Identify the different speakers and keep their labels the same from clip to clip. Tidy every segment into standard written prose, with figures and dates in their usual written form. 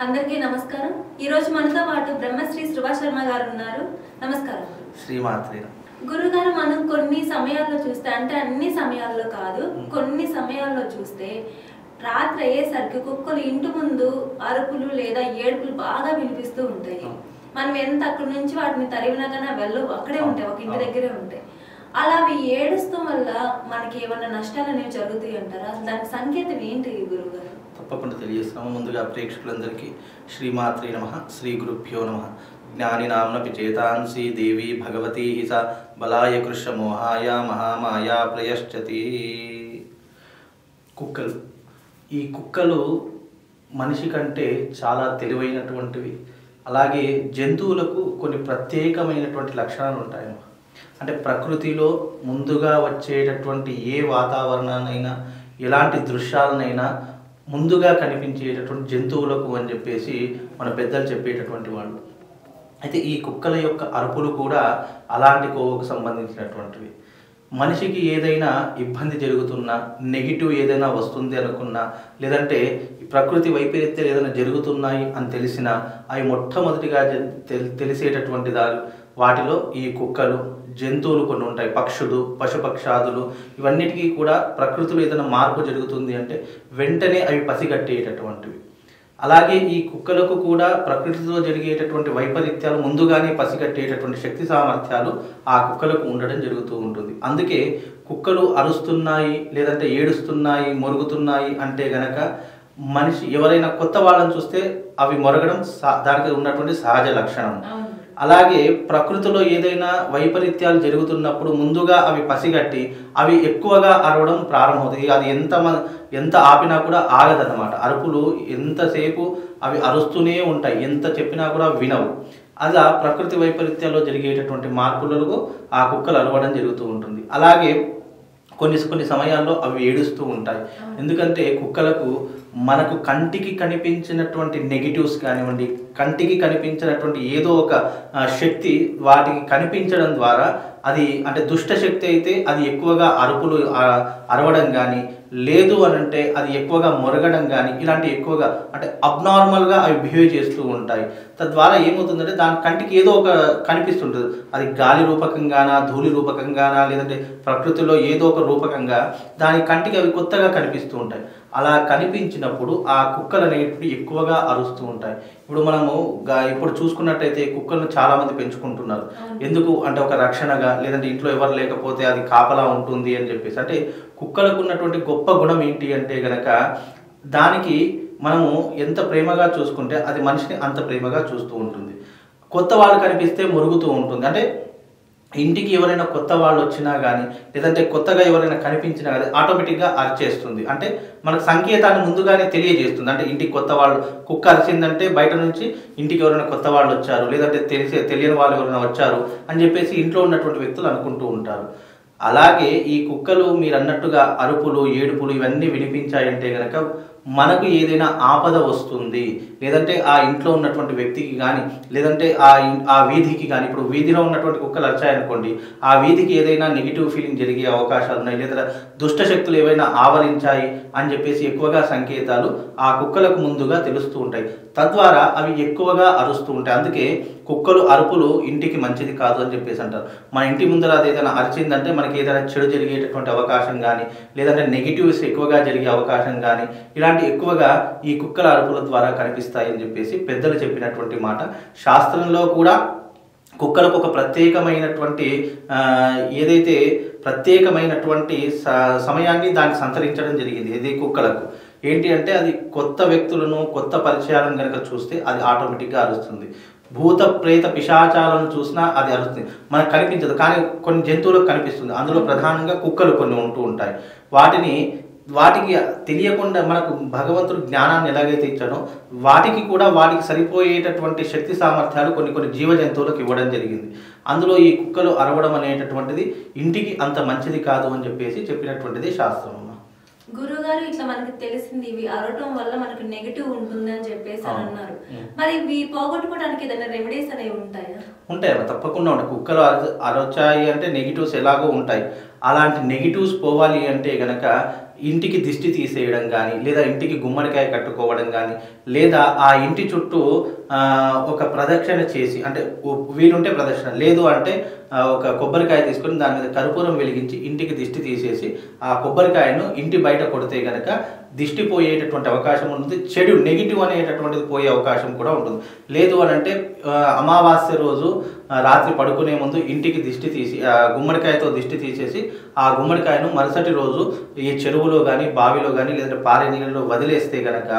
Speaker 1: అందరికీ నమస్కారం. ఈ రోజు మనతో పాటు బ్రహ్మశ్రీ శృభా శర్మ గారు ఉన్నారు. నమస్కారం.
Speaker 2: శ్రీమాత్రే.
Speaker 1: గురుగారు, మనం కొన్ని సమయాల్లో చూస్తే, అంటే అన్ని సమయాల్లో కాదు, కొన్ని సమయాల్లో చూస్తే రాత్రి అయ్యేసరికి కుక్కలు ఇంటి ముందు అరుపులు లేదా ఏడుపులు బాగా వినిపిస్తూ ఉంటాయి. మనం ఎంత అక్కడి నుంచి వాటిని తరిమినా కానీ వెళ్ళవు, అక్కడే ఉంటాయి, ఒక ఇంటి దగ్గరే ఉంటాయి. అలా అవి ఏడుస్తూ వల్ల మనకి ఏమైనా నష్టాలు అనేవి జరుగుతాయి అంటారా? దానికి సంకేతం ఏంటి గురుగారు?
Speaker 2: తప్పకుండా తెలియజేస్తాము. ముందుగా ప్రేక్షకులందరికీ శ్రీమాత్రే నమః, శ్రీ గురుభ్యో నమః. జ్ఞానినాంనపి చేతాంసి దేవి భగవతీ స బలాయ కృష్ణమోహాయ మహామాయా ప్రయశ్చతి. కుక్కలు, ఈ కుక్కలు మనిషి కంటే చాలా తెలివైనటువంటివి. అలాగే జంతువులకు కొన్ని ప్రత్యేకమైనటువంటి లక్షణాలు ఉంటాయి. అంటే ప్రకృతిలో ముందుగా వచ్చేటటువంటి ఏ వాతావరణాన్నైనా, ఎలాంటి దృశ్యాలనైనా ముందుగా కనిపించేటటువంటి జంతువులకు అని చెప్పేసి మన పెద్దలు చెప్పేటటువంటి వాళ్ళు. అయితే ఈ కుక్కల యొక్క అరుపులు కూడా అలాంటి కోవకు సంబంధించినటువంటివి. మనిషికి ఏదైనా ఇబ్బంది జరుగుతున్నా, నెగిటివ్ ఏదైనా వస్తుంది అనుకున్నా, లేదంటే ప్రకృతి వైపరీత్యాలు ఏదైనా జరుగుతున్నాయి అని తెలిసినా అవి మొట్టమొదటిగా తెలిసేటటువంటి వాటిలో ఈ కుక్కలు, జంతువులు కొన్ని ఉంటాయి, పక్షులు, పశుపక్షాదులు, ఇవన్నిటికీ కూడా ప్రకృతిలో ఏదైనా మార్పు జరుగుతుంది అంటే వెంటనే అవి పసిగట్టేటటువంటివి. అలాగే ఈ కుక్కలకు కూడా ప్రకృతిలో జరిగేటటువంటి వైపరీత్యాలు ముందుగానే పసిగట్టేటటువంటి శక్తి సామర్థ్యాలు ఆ కుక్కలకు ఉండడం జరుగుతూ ఉంటుంది. అందుకే కుక్కలు అరుస్తున్నాయి, లేదంటే ఏడుస్తున్నాయి, మొరుగుతున్నాయి అంటే గనక మనిషి ఎవరైనా కొత్త వాళ్ళని చూస్తే అవి మొరగడం దానికి ఉన్నటువంటి సహజ లక్షణం. అలాగే ప్రకృతిలో ఏదైనా వైపరీత్యాలు జరుగుతున్నప్పుడు ముందుగా అవి పసిగట్టి అవి ఎక్కువగా అరవడం ప్రారంభమవుతాయి. అది ఎంత ఆపినా కూడా ఆగదన్నమాట. అరుపులు ఎంతసేపు అవి అరుస్తూనే ఉంటాయి, ఎంత చెప్పినా కూడా వినవు. అలా ప్రకృతి వైపరీత్యాల్లో జరిగేటటువంటి మార్పులకు ఆ కుక్కలు అరవడం జరుగుతూ ఉంటుంది. అలాగే కొన్ని సమయాల్లో అవి ఏడుస్తూ ఉంటాయి. ఎందుకంటే కుక్కలకు మనకు కంటికి కనిపించినటువంటి నెగిటివ్స్ కానివ్వండి, కంటికి కనిపించినటువంటి ఏదో ఒక శక్తి వాటికి కనిపించడం ద్వారా అది, అంటే దుష్ట శక్తి అయితే అది ఎక్కువగా అరుపులు అరవడం కానీ, లేదు అని అంటే అది ఎక్కువగా మొరగడం కానీ, ఇలాంటి ఎక్కువగా అంటే అబ్నార్మల్గా అవి బిహేవ్ చేస్తూ ఉంటాయి. తద్వారా ఏమవుతుందంటే దాని కంటికి ఏదో ఒక కనిపిస్తుంటుంది. అది గాలి రూపకంగానా, ధూళి రూపకంగానా, లేదంటే ప్రకృతిలో ఏదో ఒక రూపకంగా దాని కంటికి అవి కొత్తగా కనిపిస్తూ ఉంటాయి. అలా కనిపించినప్పుడు ఆ కుక్కలు అనేవి ఎక్కువగా అరుస్తూ ఉంటాయి. ఇప్పుడు మనము ఇప్పుడు చూసుకున్నట్టయితే కుక్కలను చాలామంది పెంచుకుంటున్నారు. ఎందుకు అంటే ఒక రక్షణగా, లేదంటే ఇంట్లో ఎవరు లేకపోతే అది కాపలా ఉంటుంది అని చెప్పేసి. అంటే కుక్కలకు ఉన్నటువంటి గొప్ప గుణం ఏంటి అంటే గనక దానికి మనము ఎంత ప్రేమగా చూసుకుంటే అది మనిషిని అంత ప్రేమగా చూస్తూ ఉంటుంది. కొత్త వాళ్ళు కనిపిస్తే మురుగుతూ ఉంటుంది. అంటే ఇంటికి ఎవరైనా కొత్త వాళ్ళు వచ్చినా కానీ, లేదంటే కొత్తగా ఎవరైనా కనిపించినా కానీ ఆటోమేటిక్గా అరిచేస్తుంది. అంటే మనకు సంకేతాన్ని ముందుగానే తెలియజేస్తుంది. అంటే ఇంటికి కొత్త వాళ్ళు, కుక్క అరిచిందంటే బయట నుంచి ఇంటికి ఎవరైనా కొత్త వాళ్ళు వచ్చారు, లేదంటే తెలియని వాళ్ళు ఎవరైనా వచ్చారు అని చెప్పేసి ఇంట్లో ఉన్నటువంటి వ్యక్తులు అనుకుంటూ ఉంటారు. అలాగే ఈ కుక్కలు మీరు అన్నట్టుగా అరుపులు, ఏడుపులు ఇవన్నీ వినిపించాయంటే కనుక మనకు ఏదైనా ఆపద వస్తుంది, లేదంటే ఆ ఇంట్లో ఉన్నటువంటి వ్యక్తికి కానీ, లేదంటే ఆ వీధికి కానీ, ఇప్పుడు వీధిలో ఉన్నటువంటి కుక్కలు అరిచాయనుకోండి, ఆ వీధికి ఏదైనా నెగిటివ్ ఫీలింగ్ జరిగే అవకాశాలు ఉన్నాయి, లేదా దుష్ట శక్తులు ఏవైనా ఆవరించాయి అని చెప్పేసి ఎక్కువగా సంకేతాలు ఆ కుక్కలకు ముందుగా తెలుస్తూ ఉంటాయి. తద్వారా అవి ఎక్కువగా అరుస్తూ ఉంటాయి. అందుకే కుక్కలు అరుపులు ఇంటికి మంచిది కాదు అని చెప్పేసి అంటారు. మన ఇంటి ముందర అది ఏదైనా అరిచిందంటే మనకి ఏదైనా చెడు జరిగేటటువంటి అవకాశం కానీ, లేదంటే నెగిటివ్స్ ఎక్కువగా జరిగే అవకాశం కానీ, ఇలాంటి ఎక్కువగా ఈ కుక్కల అరుపుల ద్వారా కనిపిస్తాయని చెప్పేసి పెద్దలు చెప్పినటువంటి మాట. శాస్త్రంలో కూడా కుక్కలకు ఒక ప్రత్యేకమైనటువంటి ఏదైతే ప్రత్యేకమైనటువంటి సమయాన్ని దానికి సంతరించడం జరిగింది. ఇది కుక్కలకు ఏంటి అంటే అది కొత్త వ్యక్తులను, కొత్త పరిచయాలను కనుక చూస్తే అది ఆటోమేటిక్గా అరుస్తుంది. భూత ప్రేత పిశాచాలను చూసినా అది అరుస్తుంది. మనకు కనిపించదు కానీ కొన్ని జంతువులకు కనిపిస్తుంది. అందులో ప్రధానంగా కుక్కలు కొన్ని ఉంటూ ఉంటాయి. వాటికి తెలియకుండా మనకు భగవంతుడు జ్ఞానాన్ని ఎలాగైతే ఇచ్చాడో వాటికి కూడా వాటికి సరిపోయేటటువంటి శక్తి సామర్థ్యాలు కొన్ని జీవ జంతువులకు ఇవ్వడం జరిగింది. అందులో ఈ కుక్కలు అరవడం అనేటటువంటిది ఇంటికి అంత మంచిది కాదు అని చెప్పేసి చెప్పినటువంటిది శాస్త్రం.
Speaker 1: గురుగారు, ఇట్లా మనకి తెలిసింది ఇవి అరవటం వల్ల మనకు నెగిటివ్ ఉంటుంది అని చెప్పేసి అన్నారు. మరి ఇవి పోగొట్టుకోవడానికి ఏదైనా రెమెడీస్ అనేవి ఉంటాయా?
Speaker 2: ఉంటాయి, తప్పకుండా ఉంటాయి. కుక్కలు అరవచ్చాయి అంటే నెగిటివ్స్ ఎలాగో ఉంటాయి. అలాంటి నెగిటివ్స్ పోవాలి అంటే గనక ఇంటికి దిష్టి తీసేయడం కానీ, లేదా ఇంటికి గుమ్మడికాయ కట్టుకోవడం కానీ, లేదా ఆ ఇంటి చుట్టూ ఒక ప్రదక్షిణ చేసి, అంటే వీలుంటే ప్రదక్షిణ, లేదు అంటే ఒక కొబ్బరికాయ తీసుకొని దాని మీద కర్పూరం వెలిగించి ఇంటికి దిష్టి తీసేసి ఆ కొబ్బరికాయను ఇంటి బయట కొడితే కనుక దిష్టి పోయేటటువంటి అవకాశం ఉంటుంది. చెడు నెగిటివ్ అనేటటువంటిది పోయే అవకాశం కూడా ఉంటుంది. లేదు అని అంటే అమావాస్య రోజు రాత్రి పడుకునే ముందు ఇంటికి దిష్టి తీసి గుమ్మడికాయతో దిష్టి తీసేసి ఆ గుమ్మడికాయను మరుసటి రోజు ఈ చెరువులో కానీ, బావిలో కానీ, లేదంటే పారే నీళ్ళలో వదిలేస్తే కనుక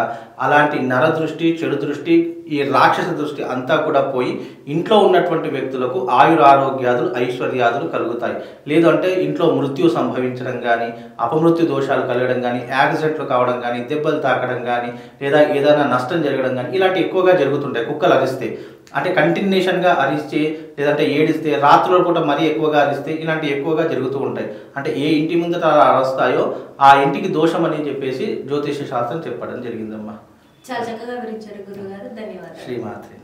Speaker 2: అలాంటి నర దృష్టి, చెడు దృష్టి, ఈ రాక్షస దృష్టి అంతా కూడా పోయి ఇంట్లో ఉన్నటువంటి వ్యక్తులకు ఆయురారోగ్యాదులు, ఐశ్వర్యాదులు కలుగుతాయి. లేదు అంటే ఇంట్లో మృత్యు సంభవించడం కానీ, అపమృత్యు దోషాలు కలగడం కానీ, యాక్సిడెంట్లు కావడం కానీ, దెబ్బలు తాకడం కానీ, లేదా ఏదైనా నష్టం జరగడం కానీ ఇలాంటి ఎక్కువగా జరుగుతుంటాయి కుక్కలు అరిస్తే. అంటే కంటిన్యూషన్గా అరిస్తే, లేదంటే ఏడిస్తే, రాత్రుల పూట మరీ ఎక్కువగా అరిస్తే ఇలాంటివి ఎక్కువగా జరుగుతూ ఉంటాయి. అంటే ఏ ఇంటి ముందట అరుస్తాయో ఆ ఇంటికి దోషం అని చెప్పేసి జ్యోతిష శాస్త్రం చెప్పడం జరిగిందమ్మా.
Speaker 1: చాలా చక్కగా వివరించారు గురుగారు, ధన్యవాదాలు.
Speaker 2: శ్రీమాత్రే.